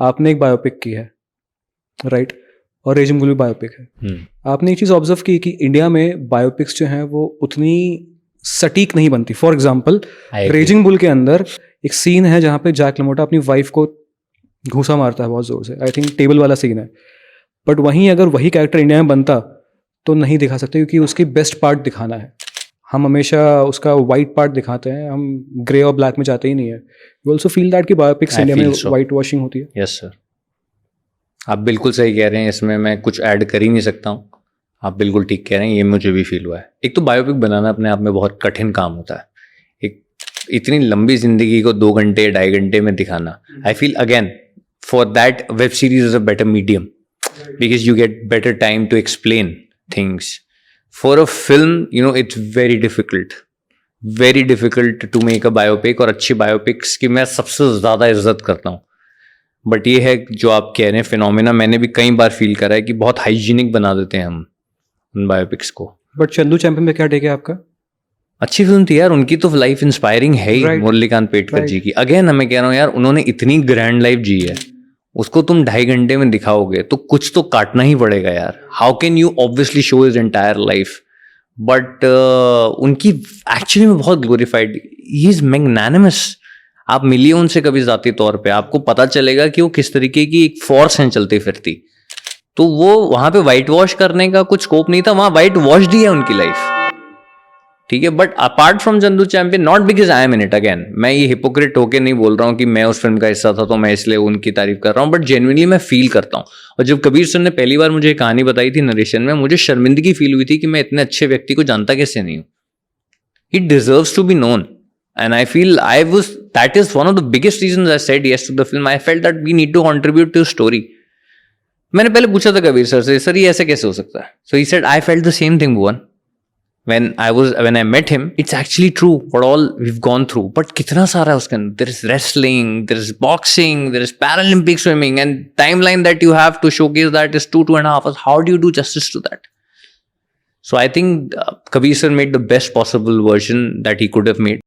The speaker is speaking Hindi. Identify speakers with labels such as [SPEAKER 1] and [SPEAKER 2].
[SPEAKER 1] आपने एक बायोपिक की है, राइट, और रेजिंग बुल भी बायोपिक है। आपने एक चीज़ ऑब्जर्व की कि इंडिया में बायोपिक्स जो हैं वो उतनी सटीक नहीं बनती। फॉर एग्जाम्पल रेजिंग बुल के अंदर एक सीन है जहाँ पे जैक लमोटा अपनी वाइफ को घूसा मारता है बहुत ज़ोर से, आई थिंक टेबल वाला सीन है, बट वहीं अगर वही कैरेक्टर इंडिया में बनता तो नहीं दिखा सकते, क्योंकि उसकी बेस्ट पार्ट दिखाना है। हम हमेशा उसका वाइट पार्ट दिखाते हैं, हम ग्रे और ब्लैक में जाते ही नहीं है। यू ऑल्सो फील दैट कि बायोपिक्स इंडिया में वाइट वॉशिंग होती है?
[SPEAKER 2] यस सर, आप बिल्कुल सही कह रहे हैं, इसमें मैं कुछ ऐड कर ही नहीं सकता हूँ। आप बिल्कुल ठीक कह रहे हैं, ये मुझे भी फील हुआ है। एक तो बायोपिक बनाना अपने आप में बहुत कठिन काम होता है, एक इतनी लंबी जिंदगी को 2 घंटे 2.5 घंटे में दिखाना। I feel again for that web series is a better medium because you get better time to explain things. For a film, you know, it's very difficult to make a biopic, और अच्छी बायोपिक्स की मैं सबसे ज़्यादा इज्जत करता हूँ। बट ये है जो आप कह रहे हैं फिनोमेना, मैंने भी कई बार फील करा है कि बहुत हाइजीनिक बना देते हैं हम उन बायोपिक्स को।
[SPEAKER 1] बट चंदू चैंपियन में क्या टेक है आपका?
[SPEAKER 2] अच्छी फिल्म थी यार, उनकी तो लाइफ इंस्पायरिंग है ही, मुरलीकांत पेटकर जी की। अगेन मैं कह रहा हूँ यार, उन्होंने इतनी ग्रैंड लाइफ जी है, उसको तुम 2.5 घंटे में दिखाओगे तो कुछ तो काटना ही पड़ेगा यार। How can you obviously show his entire life, but उनकी एक्चुअली में बहुत ग्लोरीफाइड, ही इज मैग्नानिमस। आप मिलिए उनसे कभी जाती तौर पे, आपको पता चलेगा कि वो किस तरीके की एक फोर्स है चलती फिरती। तो वो वहां पे वाइट वॉश करने का कुछ स्कोप नहीं था, वहां वाइट वॉश्ड ही है उनकी लाइफ, ठीक है। But apart from Chandu champion, not because I am in it, again मैं ये हिपोक्रेट होके नहीं बोल रहा हूँ कि मैं उस फिल्म का हिस्सा था तो मैं इसलिए उनकी तारीफ कर रहा हूँ, बट जेन्युइनली मैं फील करता हूँ। और जब कबीर सर ने पहली बार मुझे कहानी बताई थी नरेशन में, मुझे शर्मिंदगी फील हुई थी कि मैं इतने अच्छे व्यक्ति को जानता कैसे नहीं हूँ। He deserves to be known, and I feel I was, that is one of the biggest reasons I said yes to the film. I felt that we need to contribute to story. मैंने पहले पूछा था कबीर सर से, सर ये ऐसे कैसे हो सकता है? So he said I felt the same thing Bhuvan when I met him. It's actually true what all we've gone through, but कितना सारा है उसके अंदर। There is wrestling, there is boxing, there is Paralympic swimming, and timeline that you have to showcase that is 2.5 hours. How do you do justice to that? So I think Kabir sir made the best possible version that he could have made.